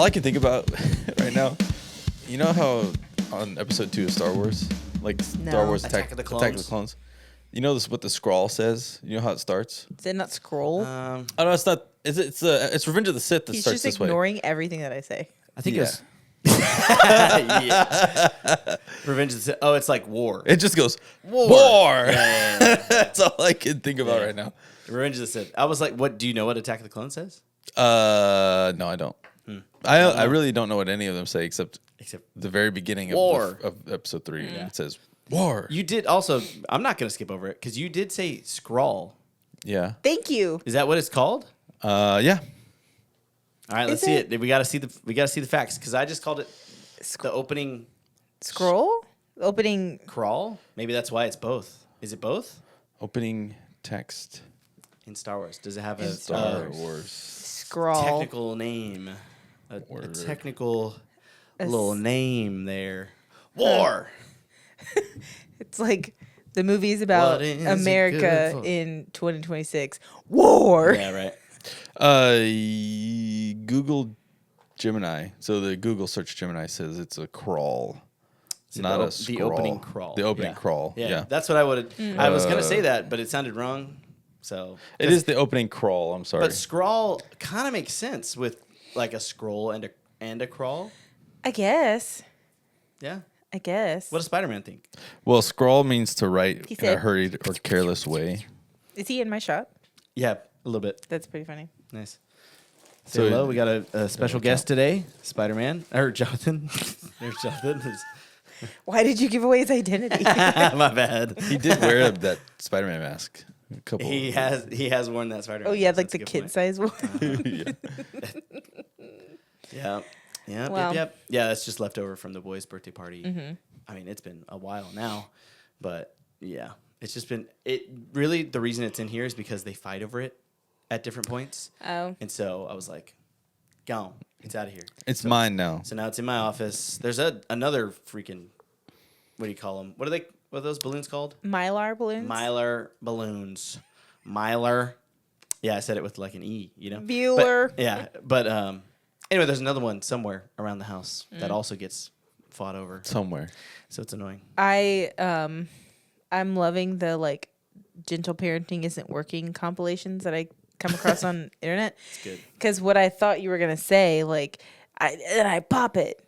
all I can think about right now, you know how on episode 2 of Star Wars, like Star Wars Attack of the Clones. You know this what the scroll says? You know how it starts? Is it not scroll? Oh no, it's not. It's Revenge of the Sith that He's starts just this way. ignoring everything that I say. I think Yeah. it was. Yeah. Revenge of the Sith. Oh, it's like war. It just goes war. Yeah. That's all I can think about right now. Revenge of the Sith. I was like, what? Do you know what Attack of the Clones says? No, I don't. I really don't know what any of them say except the very beginning War. of episode 3. It says war. You did also. I'm not going to skip over it because you did say scrawl. Yeah. Thank you. Is that what it's called? Yeah. All right, let's see it. We got to see the facts because I just called it the opening Scroll? Opening. crawl. Maybe that's why it's both. Is it both? Opening text. In Star Wars, does it have a Star Wars. Scroll. technical name? A technical little name there. War. It's like the movies about What is it America good for? in 2026. War. Yeah, right. Google Gemini. So the Google search Gemini says it's a crawl. It's not a scroll. The opening crawl. The opening crawl. Yeah. That's what I would. I was gonna say that, but it sounded wrong. So It is the opening crawl. I'm sorry. But scrawl kind of makes sense with like a scroll and a crawl. I guess. Yeah. I guess. What does Spider-Man think? Well, scrawl means to write He in a said- hurried or careless way. Is he in my shot? Yeah, a little bit. That's pretty funny. Nice. Say So- hello. We got a special guest today, Spider-Man or Jonathan. There's Jonathan. Why did you give away his identity? My bad. He did wear that Spider-Man mask. A couple. He has worn that Spider-Man. Oh, yeah, like That's a the good kid point. size one. Yeah. Yeah. Wow. Yep. Yeah, that's just left over from the boys' birthday party. Mm-hmm. I mean, it's been a while now, but yeah, it's just been really the reason it's in here is because they fight over it at different points. Oh. And so I was like, gone. It's out of here. It's mine now. So now it's in my office. There's another freaking, what do you call them? What are those balloons called? Mylar balloons? Mylar balloons. Mylar. Yeah, I said it with like an E, you know? Bueller. But, yeah, but anyway, there's another one somewhere around the house that also gets fought over. Somewhere. So it's annoying. I'm loving the like gentle parenting isn't working compilations that I come across on internet. It's good. Because what I thought you were gonna say, like, I pop it.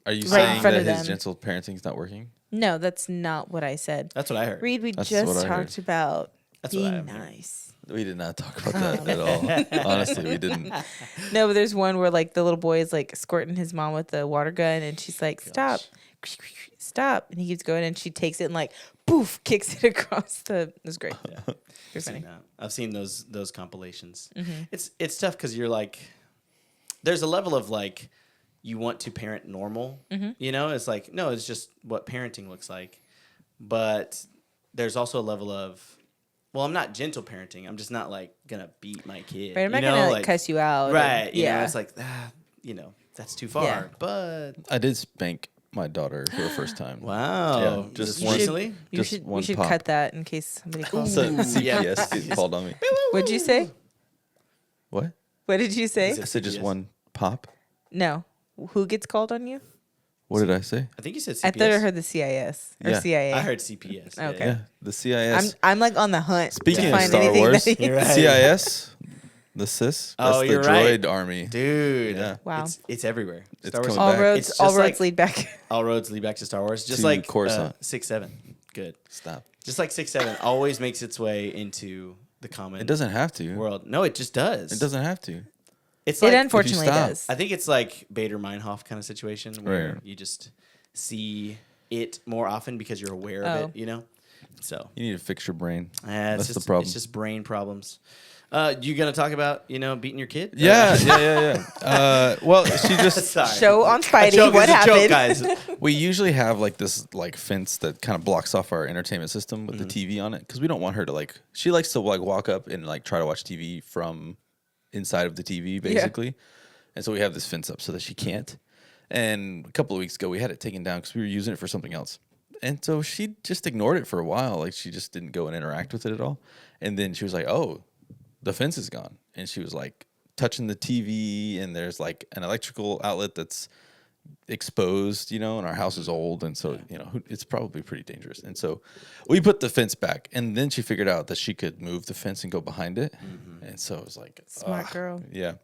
Are you Right in saying front that of his them. gentle parenting's not working? No, that's not what I said. That's what I heard. Reed, we That's just what I heard. talked about That's what I being heard. nice. We did not talk about that at all. Honestly, we didn't. No, but there's one where like the little boy is like squirting his mom with the water gun, and she's like, "Stop, stop!" And he keeps going, and she takes it and like, poof, kicks it across the. It was great. Yeah. You're I've seen funny. that. I've seen those compilations. Mm-hmm. It's tough because you're like, there's a level of like, you want to parent normal. Mm-hmm. You know, it's like no, it's just what parenting looks like. But there's also a level of, well, I'm not gentle parenting. I'm just not like gonna beat my kid. Right, I'm not you know? gonna like cuss you out. Right. and- You yeah. know, it's like you know, that's too far. Yeah. But I did spank my daughter for the first time. wow, Yeah, just You one- recently. You Just should. one We should pop. cut that in case somebody calls. So, Yeah. CPS getting called on me. What'd you say? What? What did you say? Is I it said just CPS? one pop. No. Who gets called on you? What did I say? I think you said CPS. I thought I heard the CIS or Yeah. CIA. I heard CPS. Okay. Yeah, the CIS. I'm like on the hunt Speaking to of find Star anything Wars, that You're right. CIS, the CIS. That's Oh, the you're droid right. army. Dude. Yeah. Wow. It's everywhere. It's Star Wars. coming all back. roads, It's all just roads like- lead back. All roads lead back to Star Wars. Just To like Coruscant. 6-7. Good. Stop. Just like 6-7 always makes its way into the common It doesn't have to. world. No, it just does. It doesn't have to. It's It like unfortunately stop. does. I think it's like Bader Meinhof kind of situation where Right. you just see it more often because you're aware of Oh. it, you know? So You need to fix your brain. it's That's the just, problem. It's just brain problems. You gonna talk about, beating your kid? Yeah. Well, she just. Sorry. Show on A Spidey joke what is a joke, happened. guys. We usually have like this like fence that kind of blocks off our entertainment system with the TV on it because we don't want her to like. She likes to like walk up and like try to watch TV from inside of the TV basically, and so we have this fence up so that she can't. And a couple of weeks ago, we had it taken down because we were using it for something else. And so she just ignored it for a while. Like she just didn't go and interact with it at all. And then she was like, "Oh, the fence is gone." And she was like touching the TV, and there's like an electrical outlet that's exposed, and our house is old, and so it's probably pretty dangerous. And so we put the fence back, and then she figured out that she could move the fence and go behind it. And so it was like, Smart girl. yeah.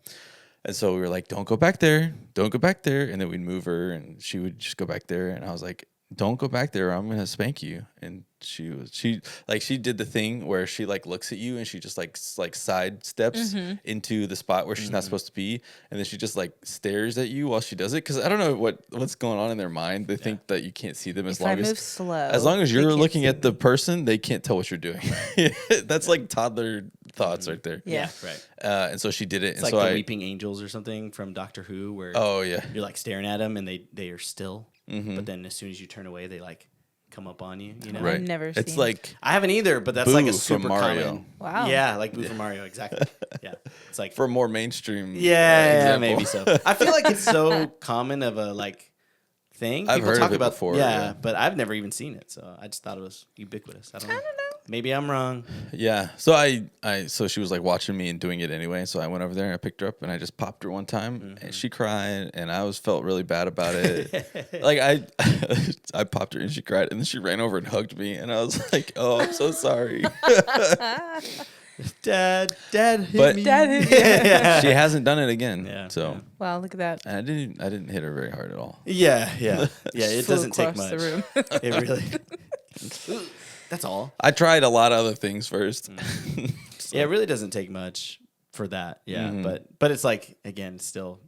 And so we were like, don't go back there, and then we'd move her, and she would just go back there, and I was like, don't go back there, or I'm gonna spank you. And she did the thing where she like looks at you, and she just like side steps into the spot where she's not supposed to be, and then she just like stares at you while she does it, because I don't know what's going on in their mind. They think that you can't see them as long as you're looking at the person, they can't tell what you're doing. That's like toddler thoughts right there. Yeah, right. And so she did it. It's and like so the Weeping Angels or something from Doctor Who, where you're like staring at them and they are still, but then as soon as you turn away, they like come up on you. You know, right. I've never It's seen. like I haven't either, but that's Boo like a from super Mario. common. Wow. Yeah, like Boo from Mario, exactly. Yeah, it's like for more mainstream. yeah, example. maybe so. I feel like it's so common of a like thing. I've People heard talk of it about before, yeah, yeah. but I've never even seen it, so I just thought it was ubiquitous. I don't know. Maybe I'm wrong. Yeah. So so she was like watching me and doing it anyway. So I went over there and I picked her up and I just popped her one time and she cried and I felt really bad about it. Like I popped her and she cried and then she ran over and hugged me and I was like, oh, I'm so sorry. Dad hit But- me. Dad hit me. yeah. She hasn't done it again. Yeah, So Wow, look at that. and I didn't hit her very hard at all. Yeah. It Flew doesn't take across much. the room. It really. That's all. I tried a lot of other things first. Yeah, it really doesn't take much for that. Yeah, but it's like again, still,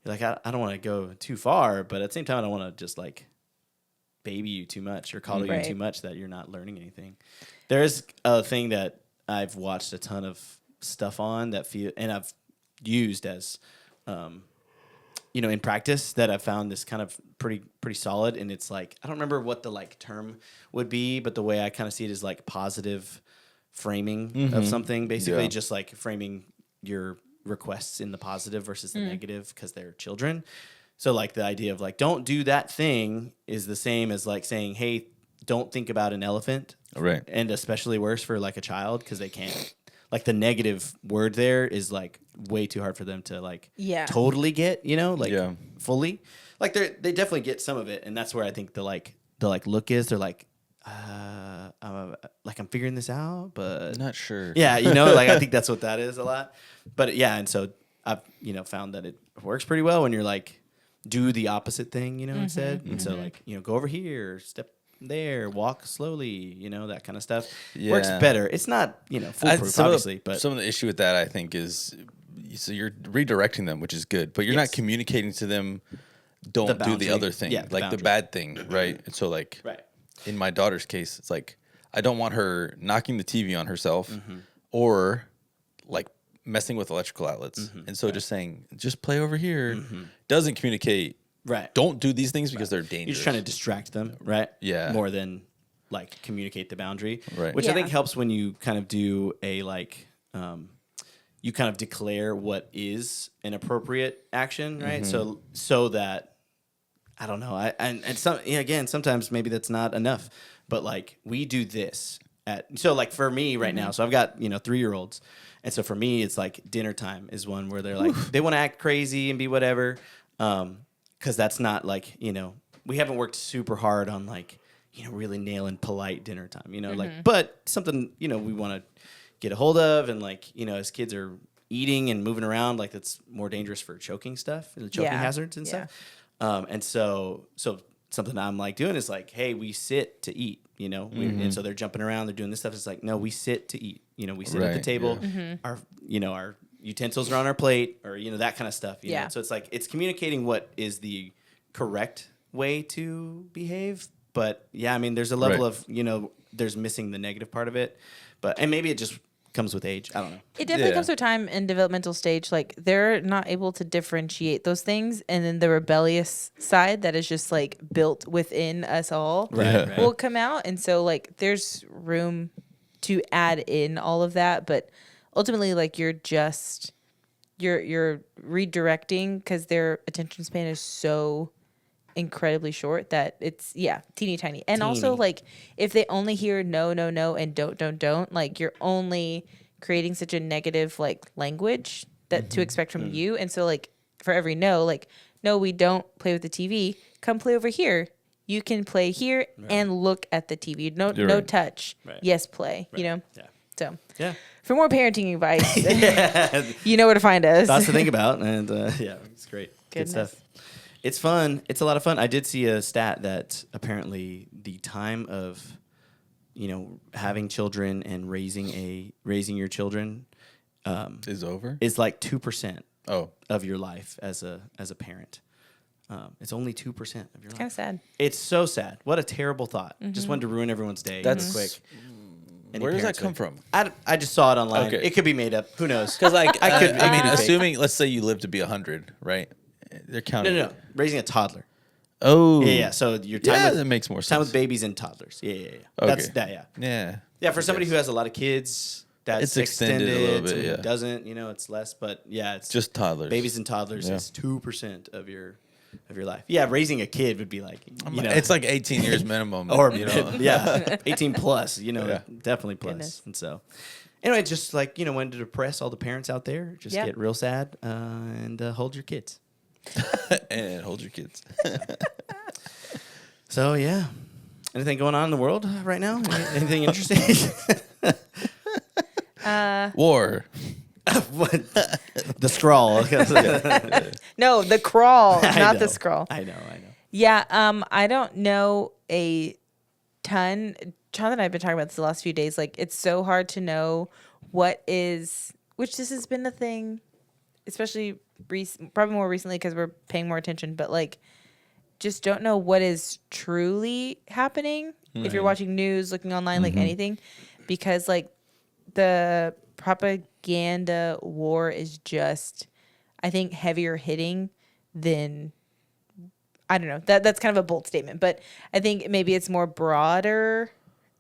like I don't want to go too far, but at the same time, I don't want to just like baby you too much or coddle you Right. too much that you're not learning anything. There is a thing that I've watched a ton of stuff on that and I've used as, in practice that I've found this kind of pretty solid. And it's like, I don't remember what the like term would be, but the way I kind of see it is like positive framing of something, basically Yeah. just like framing your requests in the positive versus the negative because they're children. So like the idea of like, don't do that thing is the same as like saying, hey, don't think about an elephant. Right. And especially worse for like a child because they can't. Like the negative word there is like way too hard for them to like totally get, like fully. Like they definitely get some of it, and that's where I think the look is. They're like, like I'm figuring this out, but Not sure. yeah, like I think that's what that is a lot. But yeah, and so I've found that it works pretty well when you're like do the opposite thing, instead. And so like go over here, step there, walk slowly, that kind of stuff works better. It's not foolproof, obviously, but some of the issue with that I think is so you're redirecting them, which is good, but you're not communicating to them. Don't do the other thing, like the bad thing, right? And so like in my daughter's case, it's like I don't want her knocking the TV on herself or like messing with electrical outlets. And so just saying, just play over here doesn't communicate. Right. Don't do these things because they're dangerous. You're just trying to distract them, right? Yeah. More than like communicate the boundary. Right. Which I think Yeah. helps when you kind of do a like you kind of declare what is an appropriate action, right? So that I don't know. Again, sometimes maybe that's not enough. But like we do this so like for me right now, so I've got 3-year-olds. And so for me it's like dinner time is one where they're like they want to act crazy and be whatever. Because that's not like, we haven't worked super hard on like, really nailing polite dinner time, like, but something, we want to get a hold of. And like, as kids are eating and moving around, like that's more dangerous for choking stuff and the choking hazards and stuff. And so something I'm like doing is like, hey, we sit to eat, and so they're jumping around, they're doing this stuff. It's like, no, we sit to eat, we sit at the Right, table, our utensils are on our plate or, that kind of stuff. You Yeah. know? So it's like, it's communicating what is the correct way to behave. But yeah, I mean, there's a level of, there's missing the negative part of it, and maybe it just comes with age. I don't know. It definitely Yeah. comes to a time in developmental stage, like they're not able to differentiate those things, and then the rebellious side that is just like built within us all Right. will come out, and so like there's room to add in all of that, but ultimately like you're redirecting because their attention span is so incredibly short that it's teeny tiny. And also like if they only hear no and don't, like you're only creating such a negative like language that to expect from you. And so like for every no, like, no, we don't play with the TV. Come play over here. You can play here and look at the TV. No, You're no right. touch. Right. Yes, play. You know. Yeah. So Yeah. for more parenting advice, you know where to find us. Lots to think about, and yeah, it's great. Goodness. Good stuff. It's fun. It's a lot of fun. I did see a stat that apparently the time of, having children and raising your children Is over. is like 2% Oh, of your life as a parent. It's only 2% of your Kind of life. sad. It's so sad. What a terrible thought. Just wanted to ruin everyone's day. That's quick. Any where does that parents come would- from? I just saw it online. Okay. It could be made up. Who knows? Because like I could- I mean, it could be fake. assuming let's say you live to be 100, right? They're counting. No. Raising a toddler. Oh, Yeah. So your time Yeah, with that makes more time sense. with babies and toddlers. Yeah. Okay. That's that. Yeah. Yeah. Yeah. For somebody who has a lot of kids, that's It's extended a little bit, Somebody who yeah. doesn't, it's less. But yeah, it's Just toddlers. babies and toddlers Yeah. is 2% of your life. Yeah. Raising a kid would be like It's like 18 years minimum. or Yeah. 18 plus. Yeah. Definitely plus. Goodness. And so. Anyway, just like, wanted to depress all the parents out there. Just Yep. get real sad and hold your kids. And hold your kids. So, yeah. Anything going on in the world right now? Anything interesting? War. What? The scrawl. No, the crawl, I not know. the scroll. I know. Yeah, I don't know a ton. John and I have been talking about this the last few days. Like, it's so hard to know what is, which this has been a thing, especially probably more recently because we're paying more attention, but like, just don't know what is truly happening. If you're watching news, looking online, like anything, because like the propaganda war is just, I think, heavier hitting than, I don't know. That's kind of a bold statement, but I think maybe it's more broader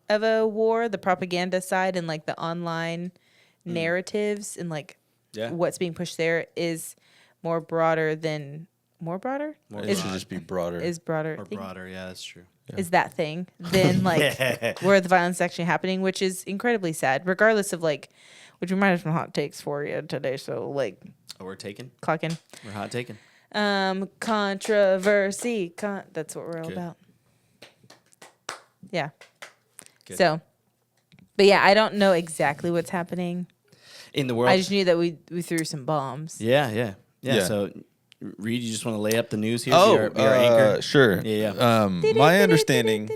of a war, the propaganda side and like the online narratives and like Yeah. what's being pushed there is more broader than It should just be broader. is broader. Or I think broader. Yeah, that's true. is that thing than like where the violence is actually happening, which is incredibly sad, regardless of like, which we might have some hot takes for you today. So like, Oh, we're taking. clocking. We're hot taking. Controversy. That's what we're all Good. about. Yeah. Good. So, but yeah, I don't know exactly what's happening. In the world. I just knew that we threw some bombs. Yeah. Yeah. So, Reed, you just want to lay up the news here? Oh, Be our anchor? sure. Yeah. My understanding.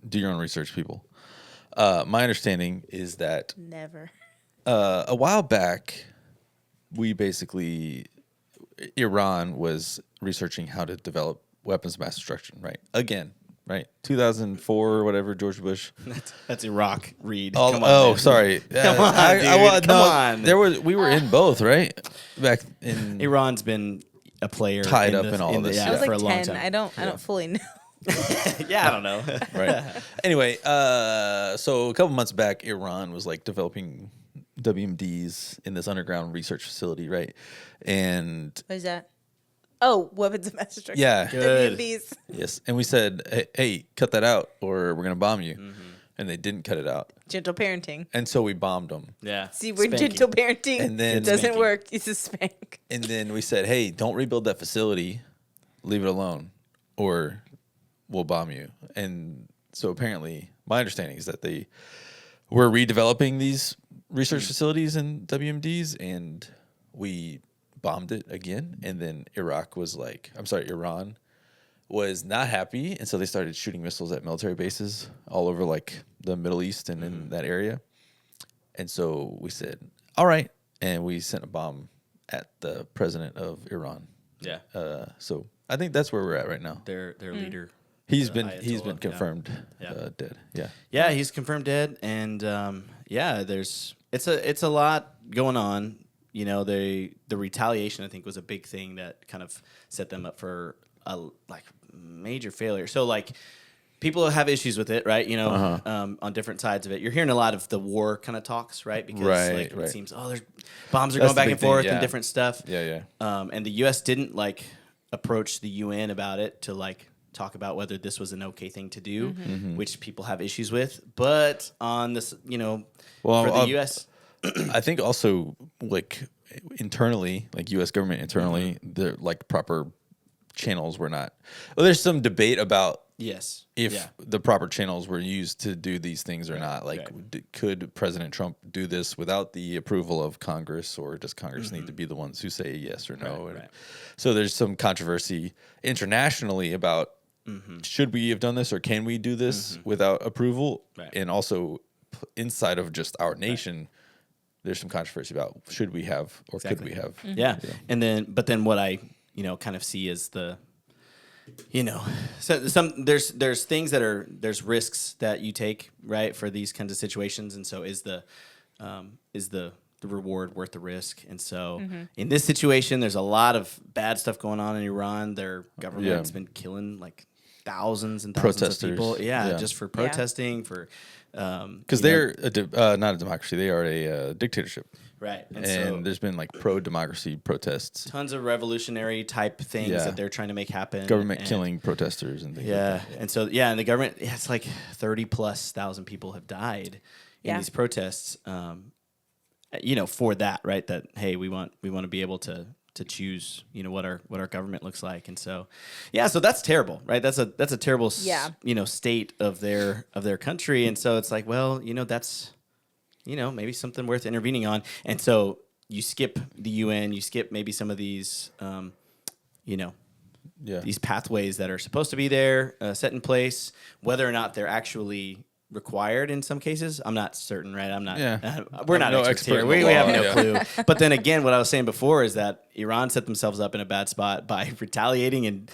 Do your own research, people. My understanding is that Never. a while back, Iran was researching how to develop weapons of mass destruction. Right. Again. Right. 2004 or whatever. George Bush. That's Iraq, Reed. Oh, Come on, man. sorry. Come on, dude. Come on. We were in both, right? Back in Iran's been a player Tied up in all this, I yeah. was for like a long 10. time. I don't fully know. Yeah, I don't know. right. Anyway, so a couple months back, Iran was like developing WMDs in this underground research facility, right? And What is that? Oh, weapons of mass destruction. yeah, Good. WMDs. yes. And we said, hey, cut that out, or we're gonna bomb you. And they didn't cut it out, Gentle parenting. and so we bombed them. Yeah. See, we're Spanking. gentle parenting. And then- it doesn't Spanking. work. It's a spank. And then we said, hey, don't rebuild that facility, leave it alone, or we'll bomb you. And so apparently, my understanding is that they were redeveloping these research facilities and WMDs, and we bombed it again. And then Iran was not happy, and so they started shooting missiles at military bases all over like the Middle East and in that area. And so we said, all right, and we sent a bomb at the president of Iran. Yeah. So I think that's where we're at right now. Their leader. He's the been Ayatollah, yeah. confirmed Yeah. dead. Yeah. Yeah, he's confirmed dead, and it's a lot going on. The retaliation I think was a big thing that kind of set them up for a major failure. So like people have issues with it, right? On different sides of it. You're hearing a lot of the war kind of talks, right? Because Right. it seems there's bombs are That's going the back big and thing, forth yeah. and different stuff. Yeah. And the U.S. didn't approach the UN about it to talk about whether this was an okay thing to do, which people have issues with. But on this, Well, for the U.S., I think also like internally, like U.S. government internally, the like proper channels were not. Well, there's some debate about Yes. if the proper channels were used to do these things or not. Like, could President Trump do this without the approval of Congress, or does Congress need to be the ones who say yes or no? Right. So there's some controversy internationally about should we have done this or can we do this without approval? Right. And also inside of just our nation, there's some controversy about should we have or could we have? Yeah. And then, but then what I, kind of see is so there's things there's risks that you take, right, for these kinds of situations. And so is the reward worth the risk? And so in this situation, there's a lot of bad stuff going on in Iran. Their government's been killing like thousands and thousands of people. Just for protesting, for because they're not a democracy; they are a dictatorship. Right, and so there's been like pro-democracy protests, tons of revolutionary type things that they're trying to make happen. Government killing protesters and things. And so and the government, it's like 30,000+ people have died in these protests. For that, right? That hey, we want to be able to choose, what our government looks like, and so so that's terrible, right? That's a terrible state of their country, and so it's like, well, that's maybe something worth intervening on, and so you skip the UN, you skip maybe some of these these pathways that are supposed to be there, set in place, whether or not they're actually required in some cases. I'm not certain, right? I'm not. We're not experts here. We have no clue. But then again, what I was saying before is that Iran set themselves up in a bad spot by retaliating and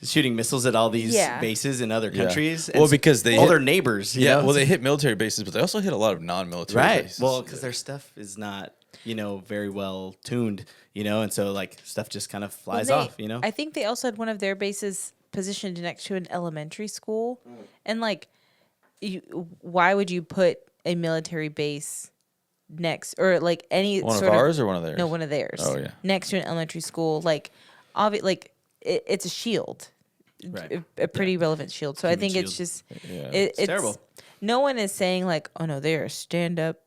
shooting missiles at all these bases in other countries. Well, because they all their neighbors. Well, they hit military bases, but they also hit a lot of non-military bases. Well, because their stuff is not very well tuned. And so like stuff just kind of flies off. I think they also had one of their bases positioned next to an elementary school, and like. Why would you put a military base next, or like any one sort of ours or one of theirs? No, one of theirs. Oh yeah, next to an elementary school, like it's a shield, right? A pretty relevant shield. So I think it's just it's terrible. No one is saying like, oh no, they are stand-up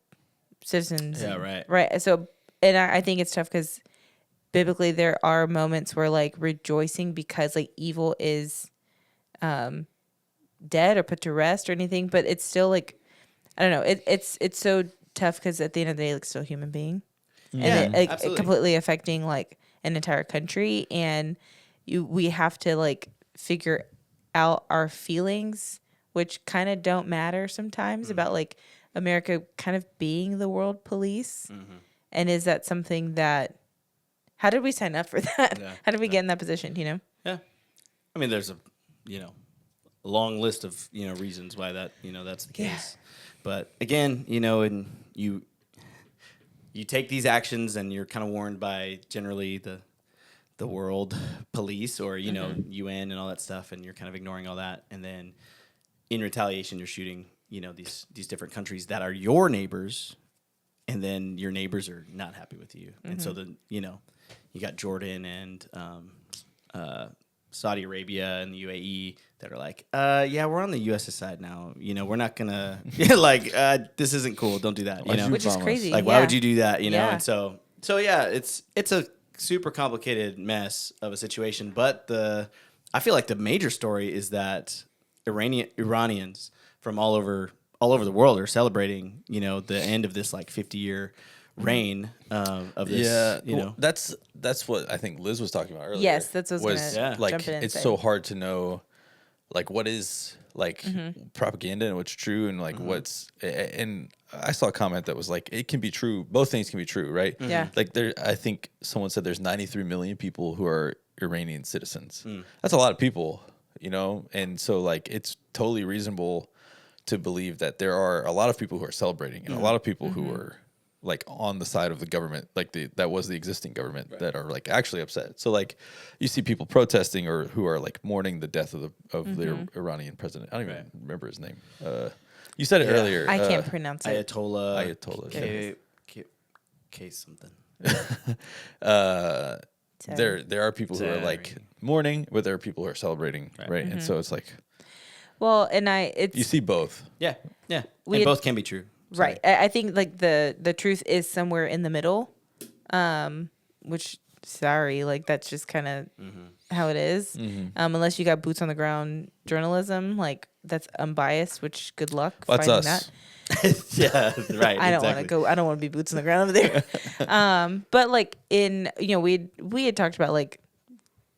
citizens. Yeah, right. Right. So, and I think it's tough because biblically there are moments where like rejoicing because like evil is, dead or put to rest or anything, but it's still like, I don't know. It's so tough because at the end of the day, like still a human being, and it completely affecting like an entire country, and we have to like figure out our feelings, which kind of don't matter sometimes about like America kind of being the world police, and is that something that? How did we sign up for that? Yeah. How did we get in that position? Yeah, I mean, there's a long list of reasons why that that's the case, but again, and you take these actions and you're kind of warned by generally the world police or UN and all that stuff, and you're kind of ignoring all that, and then in retaliation you're shooting these different countries that are your neighbors, and then your neighbors are not happy with you, and so then you got Jordan and Saudi Arabia and the UAE that are like, we're on the U.S.'s side now. We're not gonna this isn't cool. Don't do that. Which is crazy. Like, why would you do that? And so it's a super complicated mess of a situation. But I feel like the major story is that Iranians from all over the world are celebrating, the end of this like 50-year reign of this. Well, that's what I think Liz was talking about earlier. Yes, that's what I was gonna like jump in and it's say. so hard to know like what is like propaganda and what's true and like what's, and I saw a comment that was like it can be true, both things can be true, right? Yeah. Like I think someone said there's 93 million people who are Iranian citizens. That's a lot of people, and so like it's totally reasonable to believe that there are a lot of people who are celebrating and a lot of people who are like on the side of the government, like that was the existing government, that are like actually upset. So like you see people protesting or who are like mourning the death of the Iranian president. I don't even remember his name. You said it earlier. I can't pronounce it. Ayatollah. K something. There are people who are like mourning, but there are people who are celebrating, right? And so it's like, well, and it's you see both. Yeah, and both can be true. Sorry. Right. I think like the truth is somewhere in the middle, which sorry, like that's just kind of how it is. Unless you got boots on the ground journalism, like that's unbiased. Which good luck That's finding us. that. Yeah, right. I don't want to go. I don't want to be boots on the ground over there. But like we had talked about like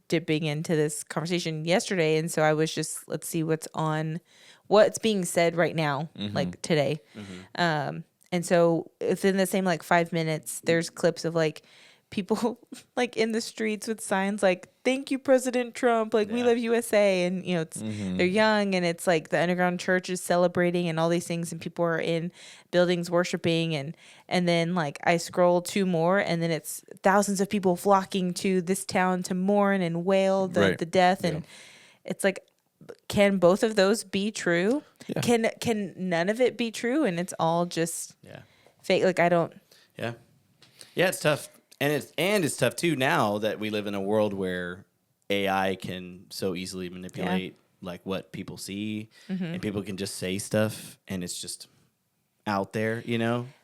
dipping into this conversation yesterday, and so I was just let's see what's being said right now, like today. And so within the same like 5 minutes, there's clips of like people like in the streets with signs like "Thank you, President Trump," like "We love USA," and it's they're young, and it's like the underground church is celebrating and all these things, and people are in buildings worshiping, and then like I scroll 2 more, and then it's thousands of people flocking to this town to mourn and wail the death, and it's like, can both of those be true? Yeah. Can none of it be true? And it's all just fake. Like I don't. Yeah, it's tough, and it's tough too now that we live in a world where AI can so easily manipulate like what people see, and people can just say stuff, and it's just out there,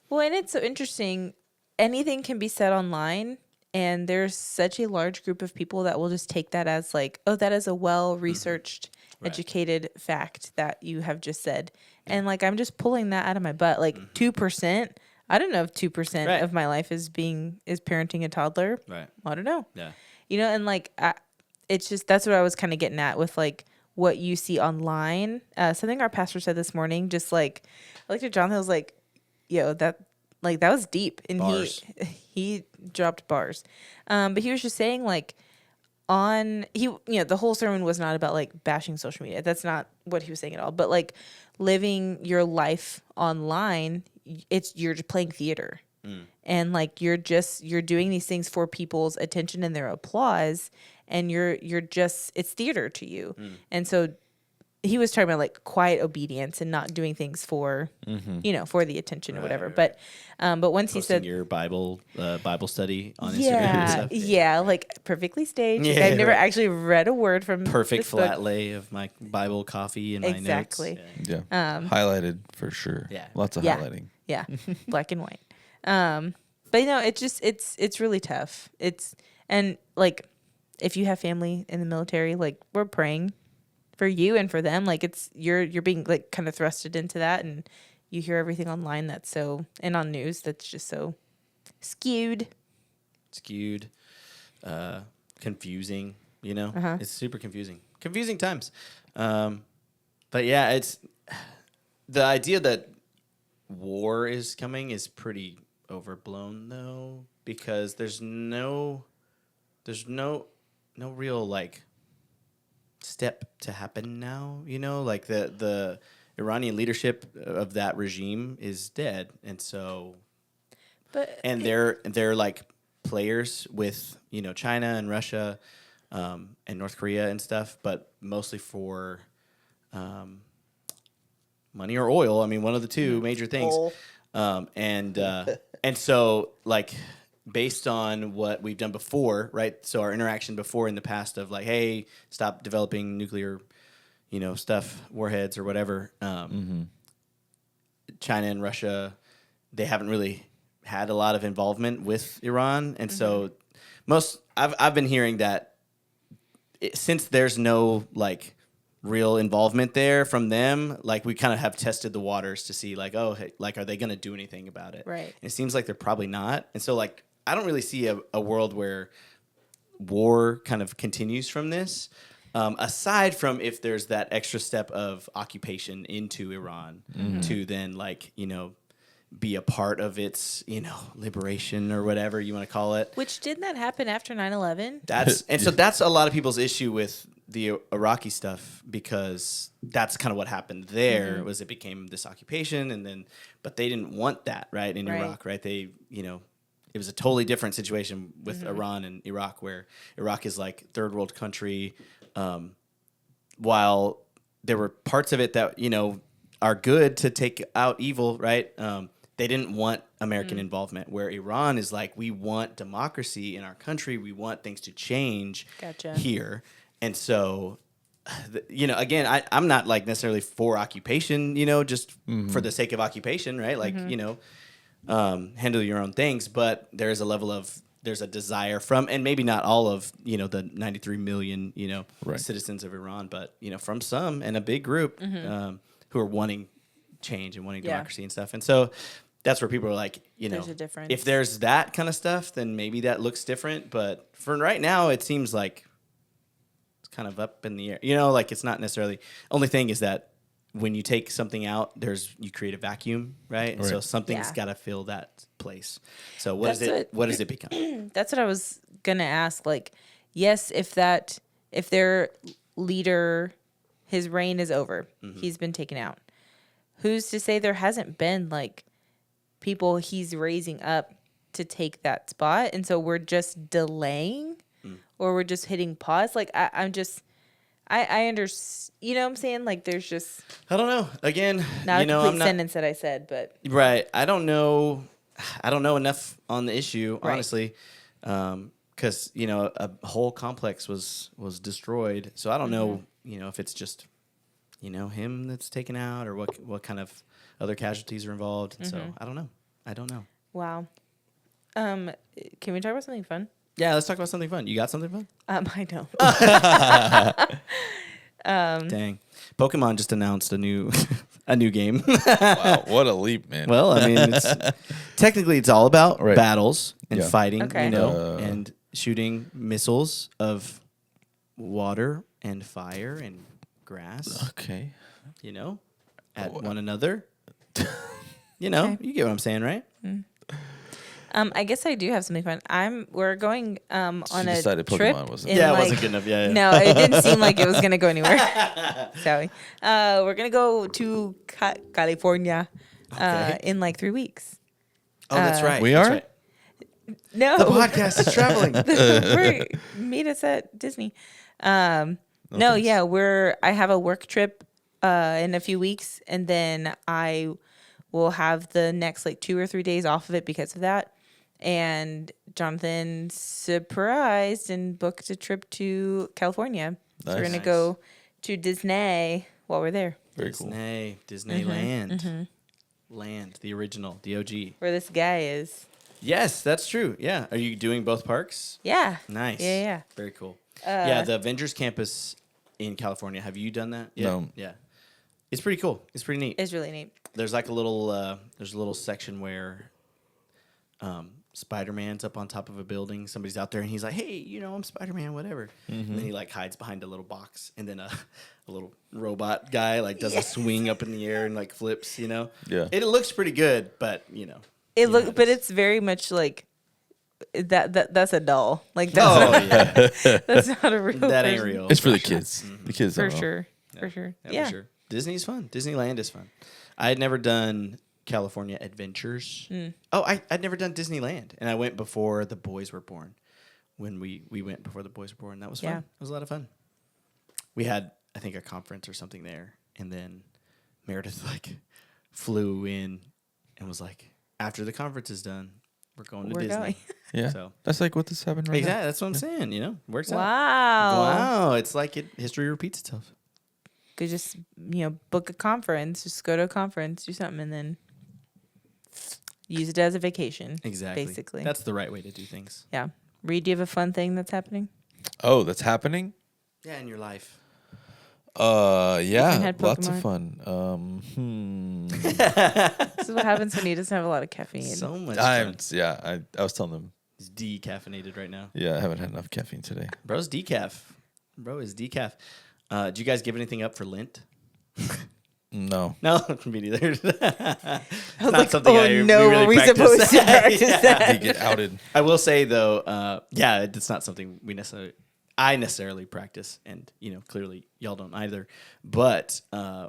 Well, and it's so interesting. Anything can be said online, and there's such a large group of people that will just take that as like, oh, that is a well-researched, educated fact that you have just said. And like, I'm just pulling that out of my butt. Like 2%. I don't know if 2% of my life is parenting a toddler. Right. I don't know. Yeah. And like, it's just, that's what I was kind of getting at with like what you see online. Something our pastor said this morning, just like, I looked at Jonathan, I was like, yo, that was deep. And Bars. he dropped bars. But he was just saying like, the whole sermon was not about like bashing social media. That's not what he was saying at all. But like living your life online, you're just playing theater. And like you're doing these things for people's attention and their applause, and it's theater to you. And so he was talking about like quiet obedience and not doing things for for the attention or whatever. But once he said your Bible study on Instagram and stuff. Yeah, like perfectly staged. Yeah, I've never actually read a word from perfect this flat book. lay of my Bible coffee and my Exactly. notes. Yeah. Highlighted for sure. Yeah. Lots of highlighting. Yeah, black and white. But it's really tough. And like if you have family in the military, like we're praying for you and for them. Like you're being like kind of thrusted into that, and you hear everything online and on news that's just so skewed, confusing. It's super confusing times. But yeah, it's the idea that war is coming is pretty overblown though, because there's no real like step to happen now, like the Iranian leadership of that regime is dead, and so they're like players with China and Russia and North Korea and stuff, but mostly for money or oil. I mean, one of the two major things. And so like based on what we've done before, right? So our interaction before in the past of like, hey, stop developing nuclear, stuff, warheads or whatever. China and Russia, they haven't really had a lot of involvement with Iran, and so I've been hearing that since there's no like real involvement there from them, like we kind of have tested the waters to see like, oh, hey, like are they going to do anything about it? Right. And it seems like they're probably not, and so like I don't really see a world where war kind of continues from this, aside from if there's that extra step of occupation into Iran to then like be a part of its liberation or whatever you want to call it. Which didn't that happen after 9/11? So that's a lot of people's issue with the Iraqi stuff, because that's kind of what happened there was it became this occupation, and then but they didn't want that in Iraq, right? They it was a totally different situation with Iran and Iraq, where Iraq is like third world country, while there were parts of it that are good to take out evil, right? They didn't want American involvement, where Iran is like, we want democracy in our country. We want things to change here. And so again, I'm not like necessarily for occupation, just for the sake of occupation, right? Like, handle your own things, but there's a desire from, and maybe not all of, the 93 million, Right. citizens of Iran, but, from some and a big group who are wanting change and wanting democracy and stuff. And so that's where people are like, There's a difference. if there's that kind of stuff, then maybe that looks different. But for right now, it seems like it's kind of up in the air. Like it's not necessarily. Only thing is that when you take something out, you create a vacuum, right? And so something's got to fill that place. So what does it become? That's what I was gonna ask. Like, yes, if their leader, his reign is over, he's been taken out. Who's to say there hasn't been like people he's raising up to take that spot, and so we're just delaying, or we're just hitting pause? Like I understand. You know what I'm saying? Like there's just I don't know. Again, not a complete sentence that I said, but right. I don't know enough on the issue, honestly, because a whole complex was destroyed. So I don't know, if it's just him that's taken out, or what kind of other casualties are involved. And so I don't know. Wow. Can we talk about something fun? Yeah, let's talk about something fun. You got something fun? I don't. Dang. Pokemon just announced a new game. Wow, what a leap, man. Well, I mean, technically it's all about battles and fighting, Okay. And shooting missiles of water and fire and grass, Okay. at one another. You get what I'm saying, right? I guess I do have something fun. We're going on She a decided trip. Pokemon wasn't. Yeah, it wasn't good enough. Yeah. No, it didn't seem like it was gonna go anywhere. Sorry. We're gonna go to California in like 3 weeks. Oh, that's right. We That's are? right. No, The podcast is traveling. meet us at Disney. No, yeah, I have a work trip in a few weeks, and then I will have the next like 2 or 3 days off of it because of that. And Jonathan surprised and booked a trip to California. So we're gonna go to Disney while we're there. Very cool. Disneyland. Land, the original, the OG. Where this guy is. Yes, that's true. Yeah. Are you doing both parks? Yeah. Nice. Yeah. Very cool. Yeah, the Avengers campus in California. Have you done that? Yeah. No. Yeah. It's pretty cool. It's pretty neat. It's really neat. There's like a little section where Spider-Man's up on top of a building. Somebody's out there and he's like, "Hey, I'm Spider-Man, whatever." And then he like hides behind a little box, and then a little robot guy like does a swing up in the air and like flips. Yeah. It looks pretty good, but But it's very much like that's a doll. Like that's that's not a real. That ain't person. real. It's for the kids. The kids For don't know. sure. For sure. Yeah. For sure. Disney's fun. Disneyland is fun. I had never done California Adventures. Oh, I'd never done Disneyland, and I went before the boys were born. When we went before the boys were born, that was fun. Yeah. It was a lot of fun. We had, I think, a conference or something there, and then Meredith like flew in and was like, "After the conference is done, we're going to Disney." Going. Yeah. So That's like what this happened right exactly, that's what I'm saying. Works out. Wow. Wow, it's like history repeats itself. Could just book a conference, just go to a conference, do something, and then use it as a vacation. Exactly. Basically. That's the right way to do things. Yeah. Reed, do you have a fun thing that's happening? Oh, that's happening? Yeah, in your life. Yeah, had lots of Pokemon. fun. This is what happens when he doesn't have a lot of caffeine. So much I fun. was telling them, He's decaffeinated right now. I haven't had enough caffeine today. Bro's decaf. Bro is decaf. Did you guys give anything up for Lent? No. No, me neither. It's I was not like, something oh we no, really were we practice. supposed to practice Yeah. that? They get outed. I will say though, it's not something I necessarily practice, and clearly y'all don't either. But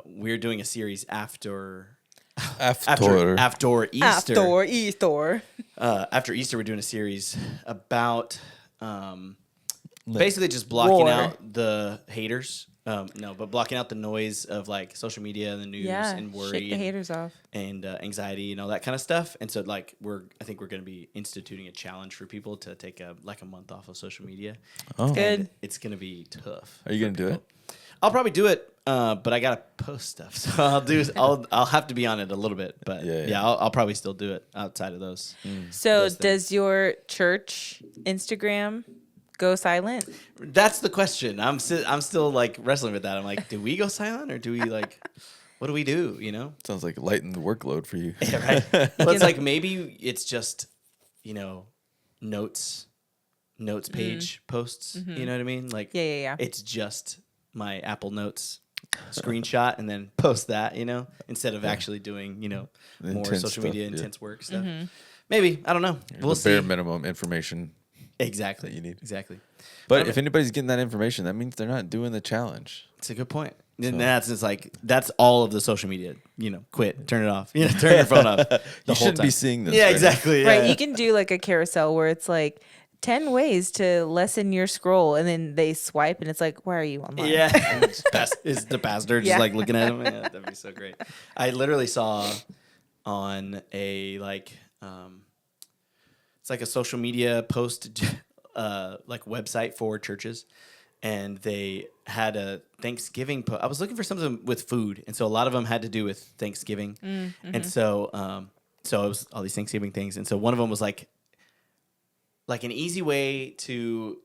we're doing a series after Easter. After Easter. After Easter, we're doing a series about basically just blocking War. out the haters. But blocking out the noise of like social media and the news and worry shake the haters off. and anxiety and all that kind of stuff. And so like I think we're going to be instituting a challenge for people to take a month off of social media. Oh. Good. And it's going to be tough. Are you going to do it? I'll probably do it, but I gotta post stuff, so I'll have to be on it a little bit. But yeah, I'll probably still do it outside of those. So those does your church Instagram go silent? That's the question. I'm still like wrestling with that. I'm like, do we go silent or do we like, what do we do? You know? Sounds like lighten the workload for you. Yeah, right. Well, it's like maybe it's just, notes page posts. You know what I mean? Like, Yeah. It's just my Apple Notes screenshot and then post that. Instead of actually doing more Intense social media stuff, intense work stuff. Maybe, I don't know. We'll the see. bare minimum information Exactly. that you need. Exactly. But if anybody's getting that information, that means they're not doing the challenge. It's a good point. And that's all of the social media. Quit, turn it off. Turn your phone off. You shouldn't be seeing this. Yeah, right exactly. Right. Yeah. You can do like a carousel where it's like 10 ways to lessen your scroll, and then they swipe, and it's like, why are you online? Yeah. Is the pastor just like looking at him? Yeah, that'd be so great. I literally saw on a it's like a social media post like website for churches, and they had a Thanksgiving I was looking for something with food, and so a lot of them had to do with Thanksgiving. And so it was all these Thanksgiving things, and so one of them was like an easy way to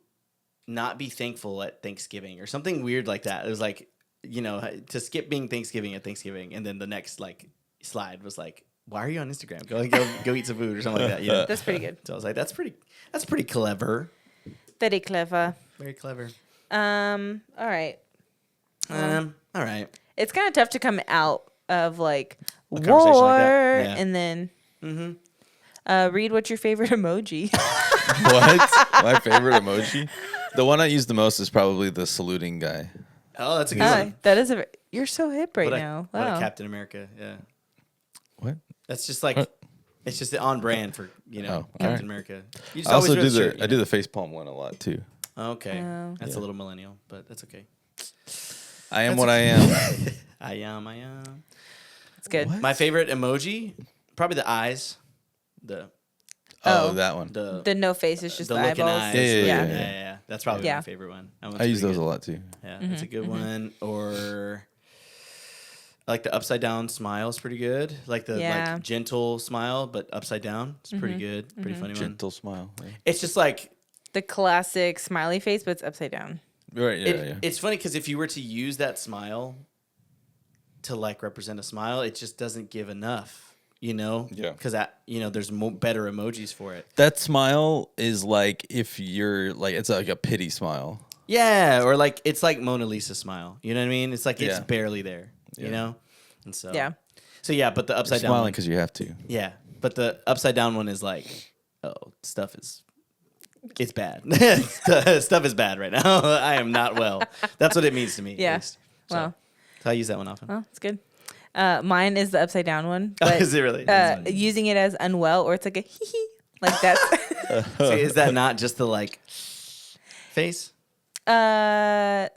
not be thankful at Thanksgiving or something weird like that. It was like, to skip being Thanksgiving at Thanksgiving, and then the next slide was like, why are you on Instagram? Go eat some food or something like that. That's pretty good. So I was like, that's pretty clever. Very clever. Very clever. All right. All right. It's kind of tough to come out of like conversation war like that. Yeah. and then read what's your favorite emoji. What? My favorite emoji? The one I use the most is probably the saluting guy. Oh, that's a good one. That is you're so hip right What a- now. what a Wow. Captain America. Yeah. What? That's just like, it's just on brand for, Captain alright. America. You just I also always do wear the shirt, I do the face palm one a lot too. Okay. Oh. That's a little millennial, but that's okay. I am what I am. I am. It's good. What? My favorite emoji, probably the eyes. The Oh, Oh. that one. The no face is just the looking eyeballs. eyes. Yeah. That's probably Yeah. my favorite one. That one's I use pretty those a good. lot too. Yeah, that's a good one. Or I like the upside down smile is pretty good. Like the Yeah. gentle smile, but upside down. It's pretty good. Pretty funny one. Gentle smile. Yeah. It's just like The classic smiley face, but it's upside down. Right. Yeah. it's funny because if you were to use that smile to represent a smile, it just doesn't give enough. Yeah. Because there's better emojis for it. That smile is like if you're like it's like a pity smile. Yeah, or it's like Mona Lisa smile. You know what I mean? It's like it's Yeah. barely there. You Yeah. know, and so Yeah. So yeah, but the You're upside down. smiling One, because you have to. yeah, but the upside down one is like, oh, it's bad. Stuff is bad right now. I am not well. That's what it means to me. Yeah. At least. So, Wow. so I use that one often. Well, it's good. Mine is the upside down one. Oh, But, is it really? That's funny. using it as unwell, or it's like a hee hee. Like that's See, is that not just the face? that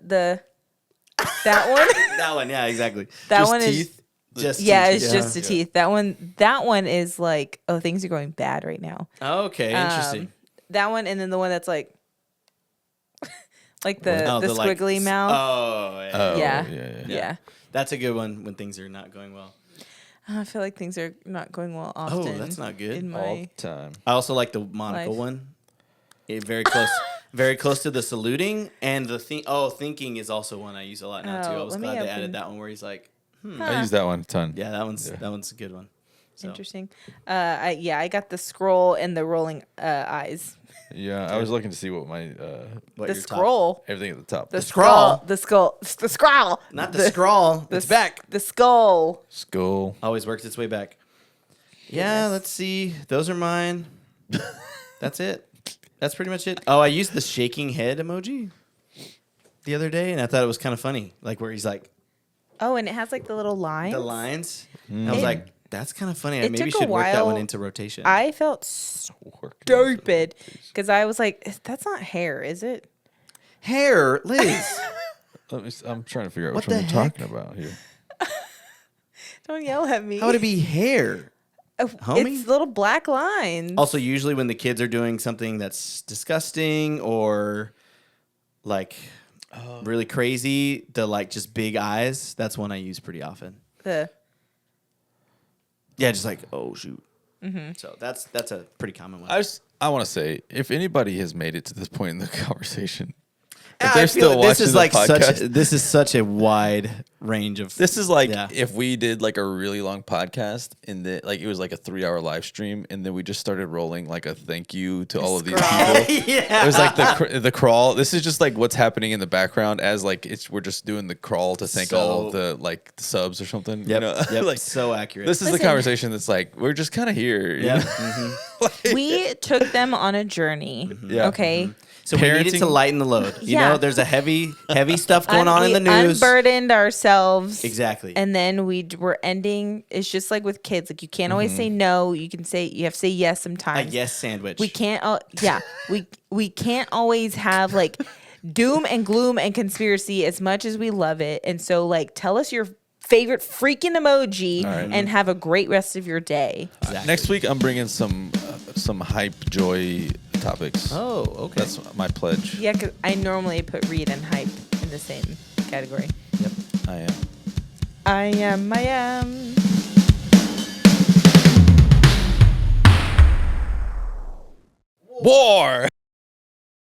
one. That one, yeah, exactly. That Just one teeth? Just yeah, teeth, it's just the teeth. That one is like, oh, things are going bad right now. Okay, interesting. That one, and then the one that's like like the Oh, squiggly mouth. Oh, yeah. Oh, Yeah. yeah. That's a good one when things are not going well. I feel like things are not going well often. Oh, that's not good. In All my the time. I also like the monocle Life. one. Very close, very close to the saluting, and the thinking is also one I use a lot now too. I Oh, was let me glad they open- added that one where he's like, I use that one a ton. yeah, that one's a good one. So. interesting. I got the scroll and the rolling eyes. Yeah, I was looking to see what my What, The your top- scroll. everything at the top. The scroll. The skull. The scroll. not the scroll. It's back. The skull. Skull. Always works its way back. Yeah, let's see. Those are mine. That's it. That's pretty much it. Oh, I used the shaking head emoji the other day, and I thought it was kind of funny, like where he's like Oh, and it has like the little lines. the lines. I was like, that's kind of funny. I it maybe took a should work that one while. into rotation. I felt Work. stupid because I was like, that's not hair, is it? Hair, Liz. I'm trying to figure out What which one the you're heck? talking about here. Don't yell at me. How would it be hair? homie? It's little black lines. Also, usually when the kids are doing something that's disgusting or like really crazy, the like just big eyes. That's one I use pretty often. The Yeah, just like, oh shoot. So that's a pretty common one. I want to say, if anybody has made it to this point in the conversation, Yeah, if they're I feel still this watching is the like podcast, this is such a wide range of. this is like Yeah. if we did like a really long podcast and like it was like a 3-hour live stream, and then we just started rolling like a thank you to all of these scroll. people. Yeah. It was like the crawl. This is just like what's happening in the background as like we're just doing the crawl to thank all of the like subs or something. Yep. You know? Yep. like So accurate. this is the Listen. conversation that's like we're just kind of here. Yeah. You know? we took them on a journey. Yeah. Okay. So we needed to Parenting- lighten the load. You Yeah. know, there's a heavy stuff going on in the We news. unburdened ourselves. Exactly. And then were ending. It's just like with kids. Like you can't always say no. You have to say yes A sometimes. yes sandwich. We can't. We can't always have like doom and gloom and conspiracy as much as we love it. And so like tell us your favorite freaking emoji and have a great rest of your day. Exactly. Next week I'm bringing some hype joy topics. Oh, okay. That's my pledge. Yeah, because I normally put read and hype in the same category. Yep. I am. I am. War.